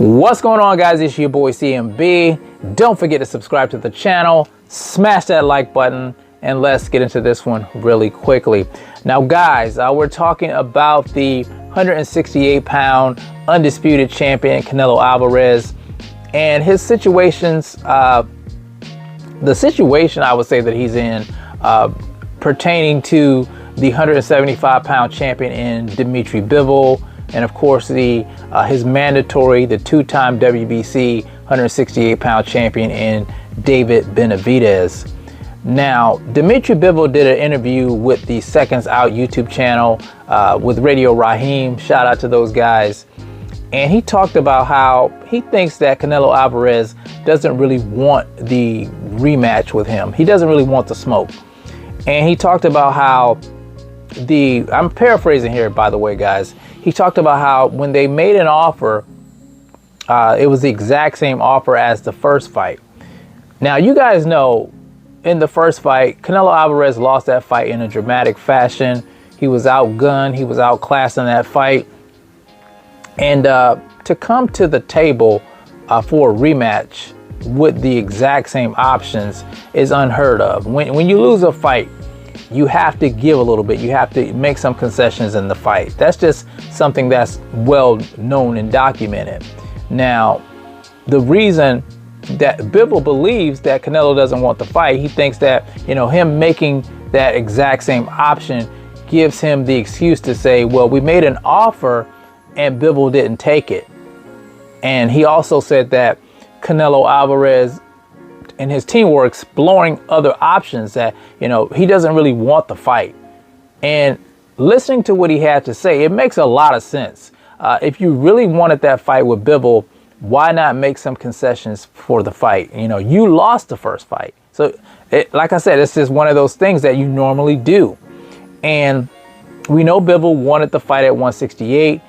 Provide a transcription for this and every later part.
What's going on, guys? It's your boy CMB. Don't forget to subscribe to the channel, smash that like button, and let's get into this one really quickly. Now guys, we're talking about the 168-pound undisputed champion Canelo Alvarez and his situations, the situation I would say that he's in pertaining to the 175-pound champion in Dimitri Bivol, and of course his mandatory, the two-time WBC 168-pound champion in David Benavidez. Now, Dimitri Bivol did an interview with the Seconds Out YouTube channel with Radio Raheem. Shout out to those guys. And he talked about how he thinks that Canelo Alvarez doesn't really want the rematch with him. He doesn't really want the smoke. And he talked about how I'm paraphrasing here, by the way, guys. He talked about how when they made an offer, it was the exact same offer as the first fight. Now, you guys know, in the first fight, Canelo Alvarez lost that fight in a dramatic fashion. He was outgunned, he was outclassed in that fight. And to come to the table for a rematch with the exact same options is unheard of. When you lose a fight, you have to give a little bit. You have to make some concessions in the fight. That's just something that's well known and documented. Now, the reason that Bivol believes that Canelo doesn't want the fight, he thinks that, you know, him making that exact same option gives him the excuse to say, well, we made an offer and Bivol didn't take it. And he also said that Canelo Alvarez and his team were exploring other options, that, you know, he doesn't really want the fight. And listening to what he had to say, it makes a lot of sense. If you really wanted that fight with Bivol, why not make some concessions for the fight? You know, you lost the first fight. So like I said, it's just one of those things that you normally do. And we know Bivol wanted the fight at 168.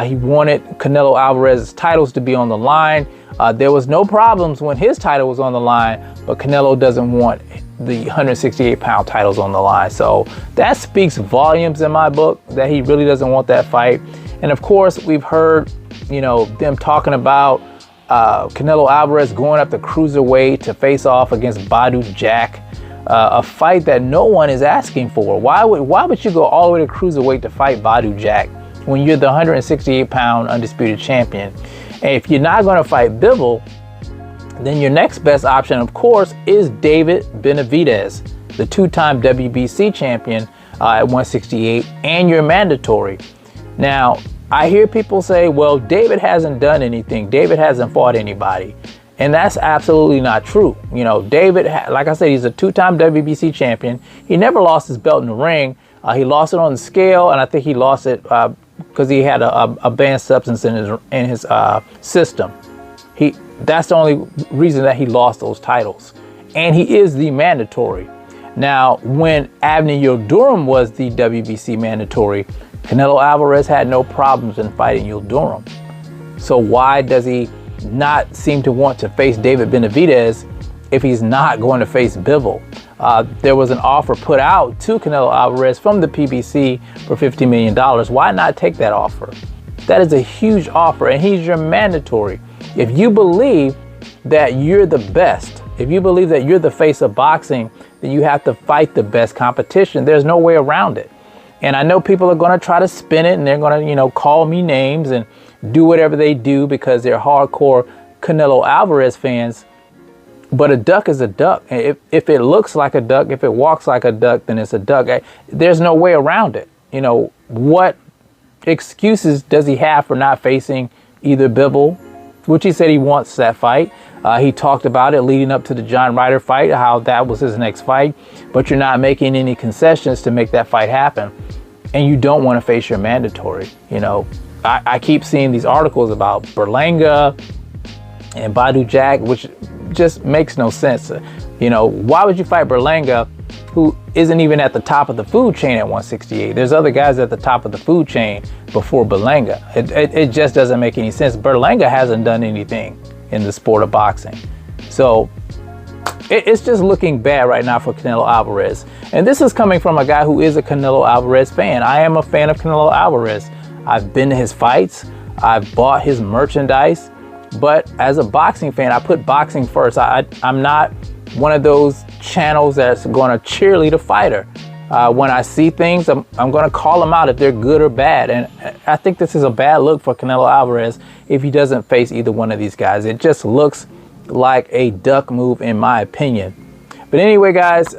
He wanted Canelo Alvarez's titles to be on the line. There was no problems when his title was on the line, but Canelo doesn't want the 168-pound titles on the line. So that speaks volumes in my book, that he really doesn't want that fight. And of course, we've heard, you know, them talking about Canelo Alvarez going up the cruiserweight to face off against Badu Jack, a fight that no one is asking for. Why would you go all the way to cruiserweight to fight Badu Jack when you're the 168-pound undisputed champion? And if you're not going to fight Bivol, then your next best option, of course, is David Benavidez, the two-time WBC champion at 168, and your mandatory. Now, I hear people say, well, David hasn't done anything. David hasn't fought anybody. And that's absolutely not true. You know, David, like I said, he's a two-time WBC champion. He never lost his belt in the ring. He lost it on the scale, and I think he lost it because he had a banned substance in his system. That's the only reason that he lost those titles. And he is the mandatory. Now, when Avni Yildirim was the WBC mandatory, Canelo Alvarez had no problems in fighting Yildirim. So why does he not seem to want to face David Benavidez if he's not going to face Bivol? There was an offer put out to Canelo Alvarez from the PBC for $50 million. Why not take that offer? That is a huge offer, and he's your mandatory. If you believe that you're the best, if you believe that you're the face of boxing, then you have to fight the best competition. There's no way around it. And I know people are going to try to spin it, and they're going to, you know, call me names and do whatever they do because they're hardcore Canelo Alvarez fans. But a duck is a duck. If it looks like a duck, if it walks like a duck, then it's a duck. There's no way around it. You know, what excuses does he have for not facing either Bivol, which he said he wants that fight? He talked about it leading up to the John Ryder fight, how that was his next fight, but you're not making any concessions to make that fight happen. And you don't want to face your mandatory. You know, I keep seeing these articles about Berlanga and Badu Jack, which just makes no sense. You know, why would you fight Berlanga, who isn't even at the top of the food chain at 168? There's other guys at the top of the food chain before Berlanga. It just doesn't make any sense. Berlanga hasn't done anything in the sport of boxing. So it's just looking bad right now for Canelo Alvarez. And this is coming from a guy who is a Canelo Alvarez fan. I am a fan of Canelo Alvarez. I've been to his fights. I've bought his merchandise. But as a boxing fan, I put boxing first. I'm not one of those channels that's going to cheerlead a fighter. When I see things, I'm going to call them out if they're good or bad. And I think this is a bad look for Canelo Alvarez if he doesn't face either one of these guys. It just looks like a duck move in my opinion. But anyway, guys,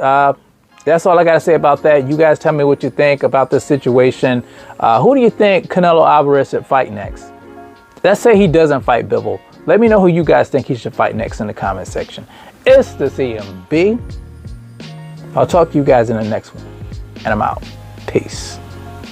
that's all I got to say about that. You guys tell me what you think about this situation. Who do you think Canelo Alvarez should fight next? Let's say he doesn't fight Bivol. Let me know who you guys think he should fight next in the comment section. It's the CMB. I'll talk to you guys in the next one. And I'm out. Peace.